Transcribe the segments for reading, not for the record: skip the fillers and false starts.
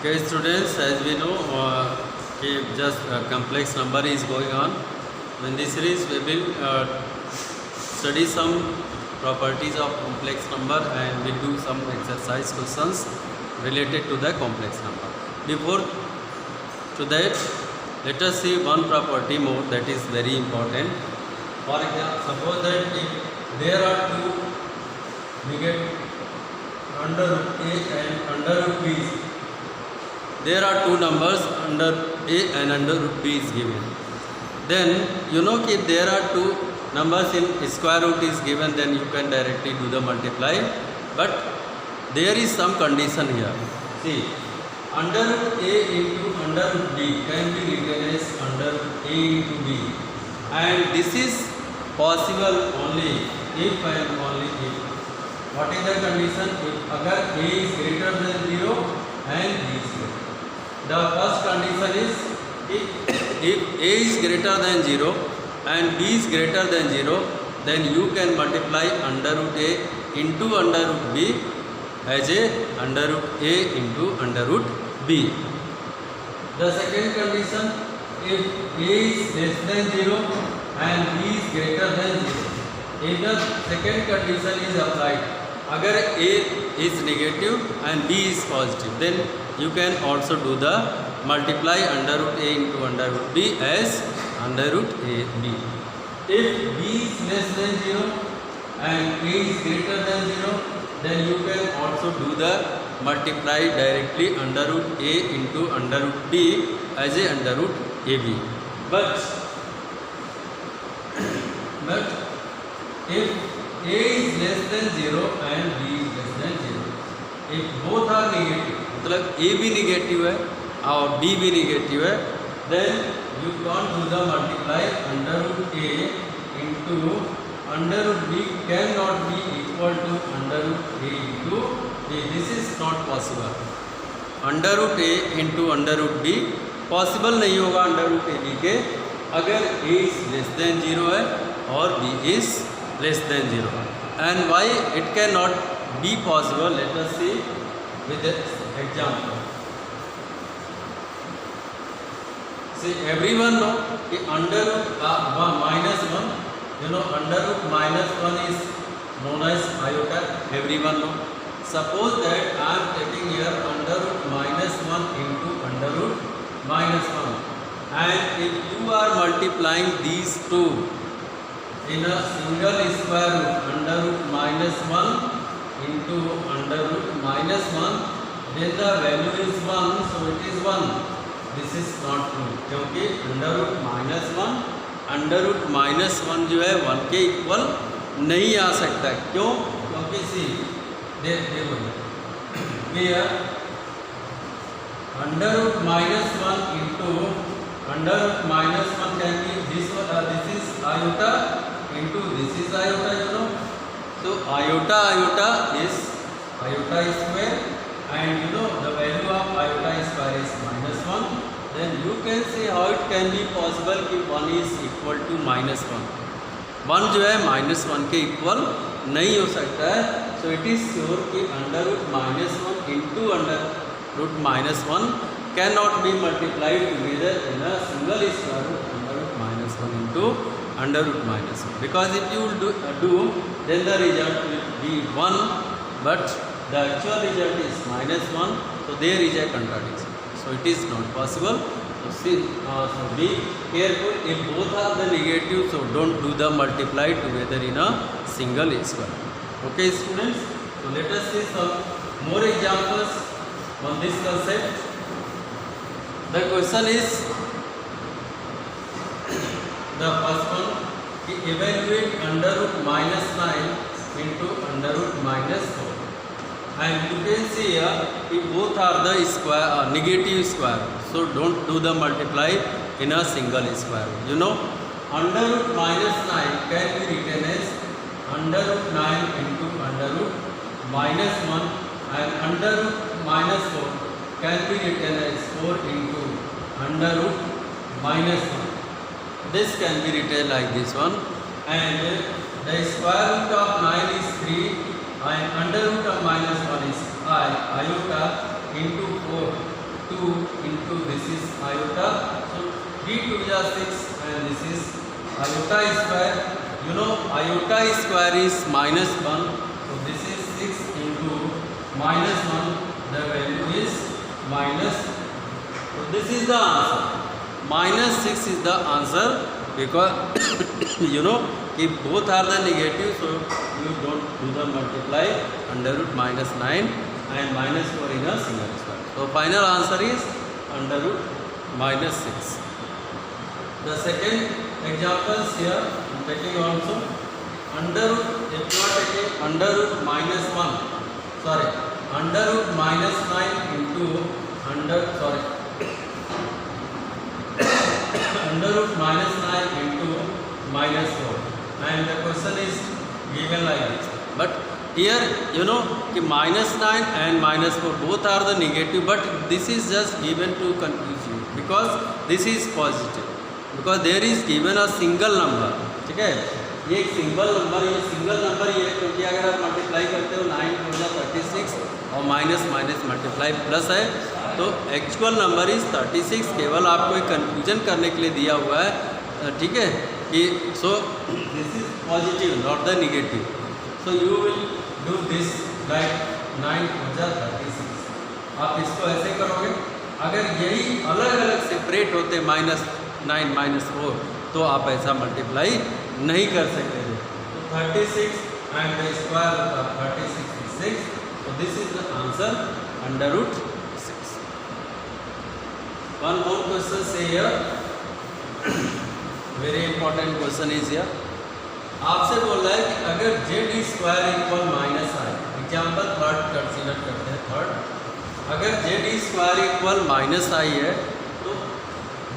Okay, students, as we know, just complex number is going on. In this series, we will study some properties of complex number and we'll do some exercise questions related to the complex number. Before to that, let us see one property more that is very important. For example, suppose that if there are two negative under root a and under root b, there are two numbers under a and under root b is given. Then you know if there are two numbers in square root is given, then you can directly do the multiply. But there is some condition here. See, under root a into under root b can be written as under root a into b, and this is possible only if and only if. What is the condition? If agar a is greater than 0 and b is greater. The first condition is if a is greater than 0 and b is greater than 0, then you can multiply under root a into under root b as a under root a into under root b. The second condition, if a is less than 0 and b is greater than 0, if the second condition is applied, agar a is negative and b is positive, then you can also do the multiply under root a into under root b as under root a b. If b is less than 0 and a is greater than 0, then you can also do the multiply directly under root a into under root b as a under root ab. But if a is less than 0 and b is less than 0, if both are negative, मतलब a भी negative है और b भी negative है, then you can't do the multiply under root a into under root b cannot be equal to under root a into b. This is not possible. Under root a into under root b possible नहीं होगा under root A B के अगर a is less than 0 है और b is less than 0. And why it cannot be possible? Let us see with an example. See, everyone know that under root minus 1, you know under root minus 1 is known as iota. Everyone know. Suppose that I am taking here under root minus 1 into under root minus 1, and if you are multiplying these two in a single square root, under root minus 1 into under root minus 1, then the value is 1, so it is 1. This is not true, क्योंकि under root minus 1 जो है 1 के equal नहीं आ सकता है. क्यों? क्योंकि सी देखो here under root minus 1 into under root minus 1 can be this is iota into this is iota, you know. So iota is square, and you know the value of iota square is minus 1. Then you can see how it can be possible कि 1 is equal to minus 1. 1 जो है minus 1 के equal नहीं हो सकता है. So it is sure कि under root minus 1 into under root minus 1 cannot be multiplied together in a single square root under root minus 1 into under root minus 1. Because if you will do then the result will be 1, but the actual result is minus 1, so there is a contradiction. So it is not possible. So be careful. If both are the negative, so don't do the multiply together in a single square. Okay, students. So let us see some more examples on this concept. The question is the first one. Evaluate under root minus 9 into under root minus 4. And you can see here if both are the square negative square, so don't do the multiply in a single square. You know, under root minus 9 can be written as under root 9 into under root minus 1, and under root minus 4 can be written as 4 into under root minus 1. This can be written like this one, and the square root of 9 is 3 and under root of minus 1 is iota into 4. 2 into this is iota. So 3 2 is 6 and this is iota square. You know iota square is -1. So this is 6 into -1. The value is minus. So this is the answer. -6 is the answer because you know if both are the negative, so you don't do the multiply under root -9 and -4 in a single square. So final answer is under root -6. The second examples here I'm taking also under root, if you are taking under root -1, sorry, under root -9 into under root -9 into -4, and the question is given like this. But here you know कि -9 and -4 both are the negative, but this is just given to confuse you because this is positive, because there is given a single number. ठीक है, ये एक single number, ये single number ये क्योंकि अगर आप मल्टीप्लाई करते हो 9 4 36 और माइनस मल्टीप्लाई प्लस है तो एक्चुअल नंबर इज 36. केवल आपको एक कन्फ्यूजन करने के लिए दिया हुआ है. ठीक है कि so this is positive not the negative. So you will do this like 9 4 36. आप इसको ऐसे करोगे. अगर यही अलग अलग सेपरेट होते -9 -4 तो आप ऐसा मल्टीप्लाई नहीं कर सकते थे. तो 36 and the square of 36 is 6. So this is the answer under root 6. One more question say here. Very important question is here. आपसे बोल रहा है कि अगर z square equal -i, example third consider करते हैं. थर्ड, अगर z स्क्वायर इक्वल -i है तो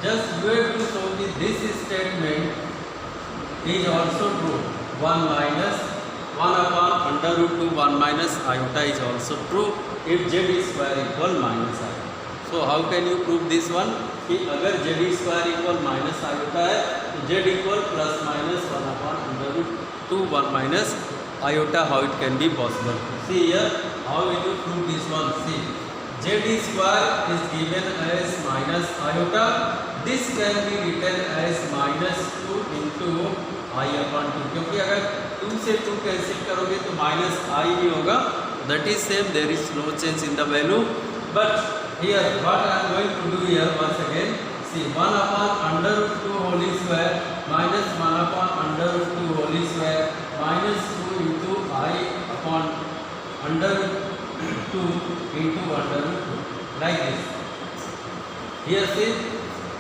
just you have to show कि this statement is also true. 1 minus 1 upon under root 2 1 minus iota is also true if z square equal -i. So how can you prove this one कि अगर z square equal -iota है तो z equal plus minus 1 upon under root 2 1 minus iota. How it can be possible? See here how will you prove this one. See, z square is given as minus iota. This can be written as -2 into i upon 2, क्योंकि अगर 2 से 2 cancel करोगे तो -i ही होगा. That is same, there is no change in the value. But here what I am going to do here once again, see 1 upon under root 2 whole square minus 1 upon under root 2 whole square minus 2 into I upon under root 2 into under root 2 like this. Here see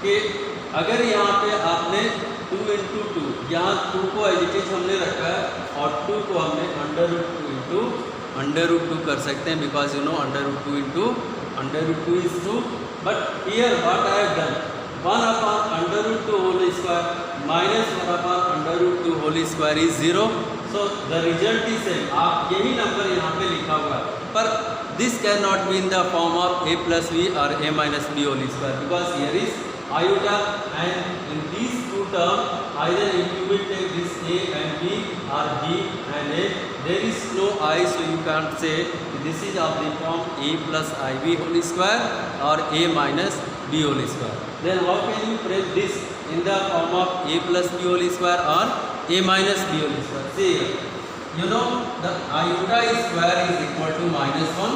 कि अगर यहाँ पे आपने 2 into 2, यहाँ 2 को as it is हमने रखा है और 2 को हमने under root 2 into under root 2 कर सकते हैं because you know under root 2 into under root 2 is 2. But here what I have done, 1 upon under root 2 whole square minus 1 upon under root 2 whole square is 0. So the result is same. आप यही number यहाँ पे लिखा हुआ है, पर this cannot be in the form of a plus b or a minus b whole square because here is iota, and in these two terms either you will take this a and b or b and a. There is no I, so you can't say this is of the form a plus ib whole square or a minus b whole square. Then how can you prove this in the form of a plus b whole square or a minus b whole square? See here, you know the iota square is equal to -1.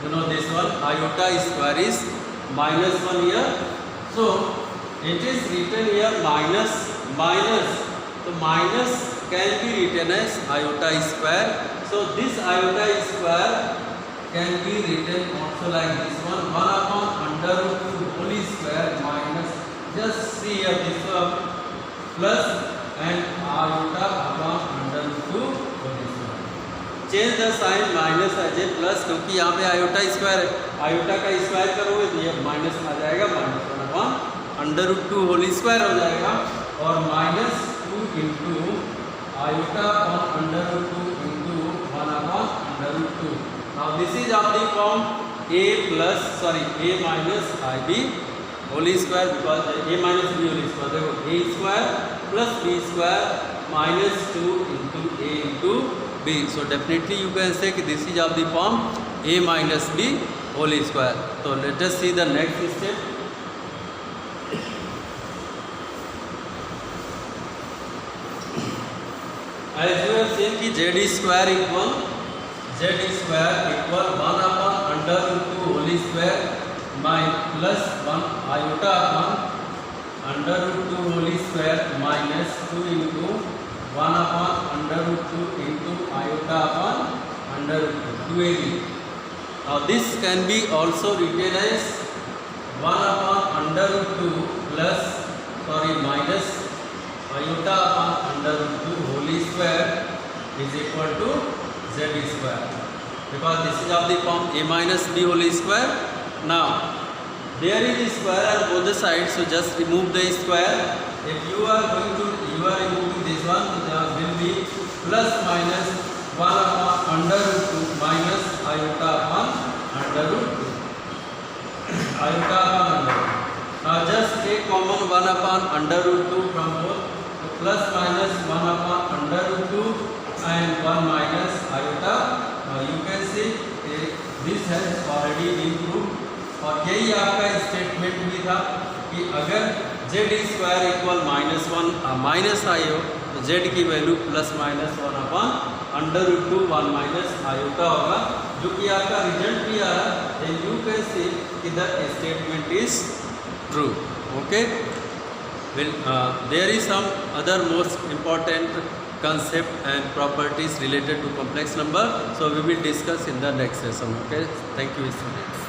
You know this one, iota square is -1 here. So it is written here minus. So minus can be written as iota square. So this iota square can be written also like this one, 1 upon under root 2 whole square minus, just see here this one, plus and iota upon under root 2 whole square. Change the sign minus as a plus, क्योंकि यहाँ पे iota square है. iota का square करोगे तो ये minus आ जाएगा, minus 1 upon under root 2 whole square हो जाएगा और -2 into iota upon under root 2 into 1 upon under root 2. Now this is of the form a minus ib whole square because a minus b whole square. देखो a square plus b square minus 2 into a into b. So definitely you can say कि this is of the form a minus b whole square. So let us see the next step. As you have seen कि z square equal 1 upon under root 2 whole square plus 1 iota upon under root 2 whole square minus 2 into 1 upon under root 2 into iota upon under root 2 2ab. Now this can be also written as 1 upon under root 2 minus iota upon under root 2 whole square is equal to z square, because this is of the form a minus b whole square. Now there is a square on both the sides, so just remove the square. If you are removing this one, so there will be plus minus 1 upon under root 2 minus iota upon under root 2 iota upon under root. Now just take common 1 upon under root 2 from both. So plus minus 1 upon under root 2 and 1 minus iota. Now you can see this has already been proved. और यही आपका statement भी था कि अगर z square equal -1 minus i हो तो z की value plus minus 1 upon under root 2 1 minus iota होगा, जो कि आपका रिजल्ट भी आ रहा है. देन यू कैन सी कि the statement is true. Okay, well there is some other most important concept and properties related to complex number, so we will discuss in the next session. Okay, thank you students.